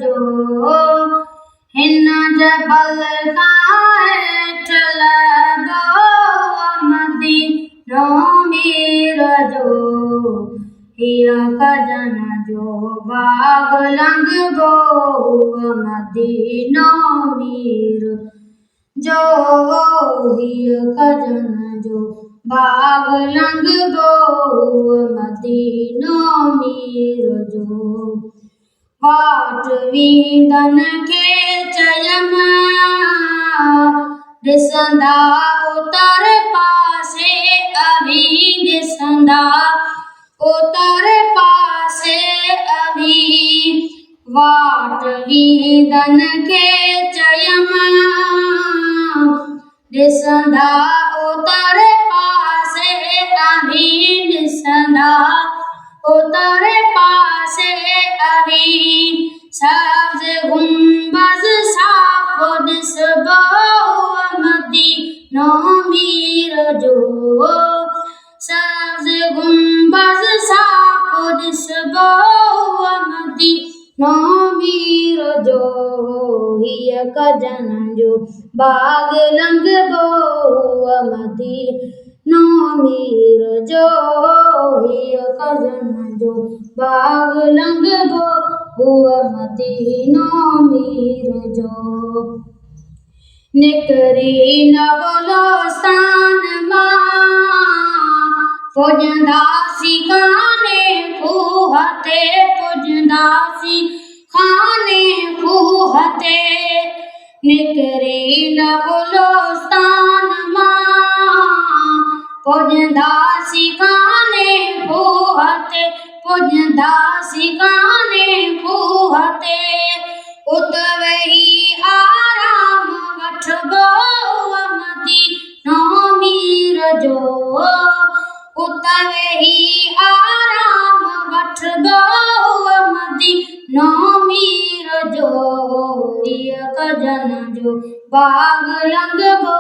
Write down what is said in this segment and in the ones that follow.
जो हिन जबल हेठ लॻो मदीनो मीर जो हीअ कजन जो बाग लंघबो मदीनो मीर जो हीअ कजन जो बाग लंघबो मदीनो मीर जो वाट वींदन खे चयमि ॾिसंदा उतर पासे अभी ॾिसंदा उतर पासे अभी वाट वींदन खे चयमि ॾिसंदा उतर पासे अभी ॾिसंदा उतर पासे अभी सब्ज़ गुंबज़ साफ़ ॾिसबो मदीनो मीर जो सब्ज़ गुंबज़ साफ़ ॾिसबो मदीनो मीर जो हीअ कजन जो बाग लंघबो मदीनो मीर जो हीअ कजन जो बाग लंघबो मदीनो मीर जो निकिरी न बलोस्तान मां पुॼंदासीं खाने खूह ते पुॼंदासीं खाने खूह ते निकिरी न बलोस्तान मां पुॼंदासीं खाने खूह ते पुॼंदासीं खाने खूह ते उत वेही आराम वठबो मदीनो मीर जो उत वेही आराम वठबो मदीनो मीर जो हीअ कजन जो बाग लंघबो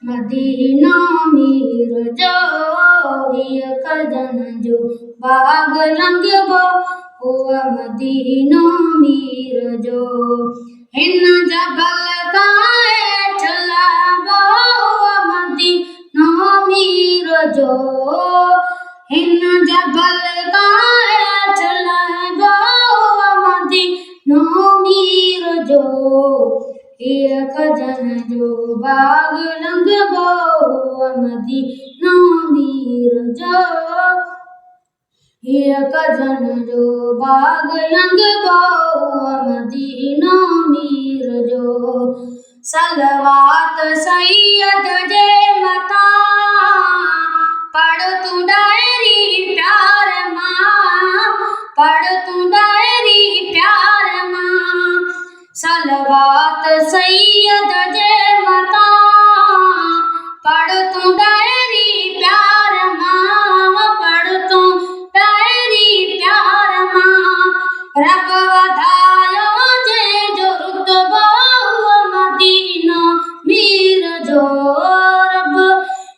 मदीनो मीर जो हीअ कजन जो बाग लंघबो मदीनो मीर जो हिन जबल हेठ लॻो मदीनो मीर जो हिन जबल हेठ लॻो मदीनो मीर जो हीअ कजन जो बाग लंघबो मदीनो मीर जो हीअ कजन जो बाग लंघबो मदीनो मीर जो सलवात सैयद जे मथां पढ़ तूं डायरी प्यार मां पढ़ तूं डायरी प्यार मां सलवात सैयद जे मथां पढ़ तूं डायरी प्यार मां पढ़ तूं प्यार मां रब वधायो जंहिंजो रुतबो मदीनो मीर जो रब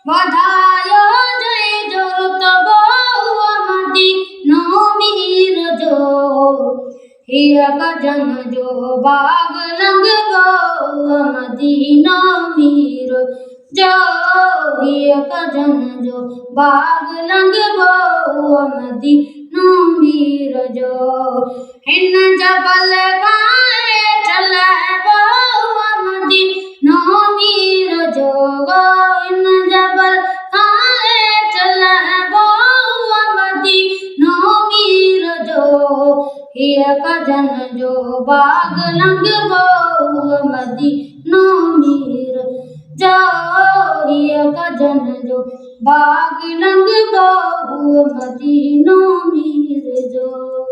वधायो जंहिंजो रुतबो मदीनो मीर जो हीअ कजन जो बाग लंघबो मदीनो मीर जो हीअ कजन जो बाग लंघबो मदीनो मीर जो हिन जबल हेठ लॻो मदीनो मीर जो हिन जबल हेठ लॻो मदीनो मीर जो हीअ कजन जो बाग लंघबो मदीनो मीर जो हीअ कजन जो बाग लंघबो मदीनो मीर जो।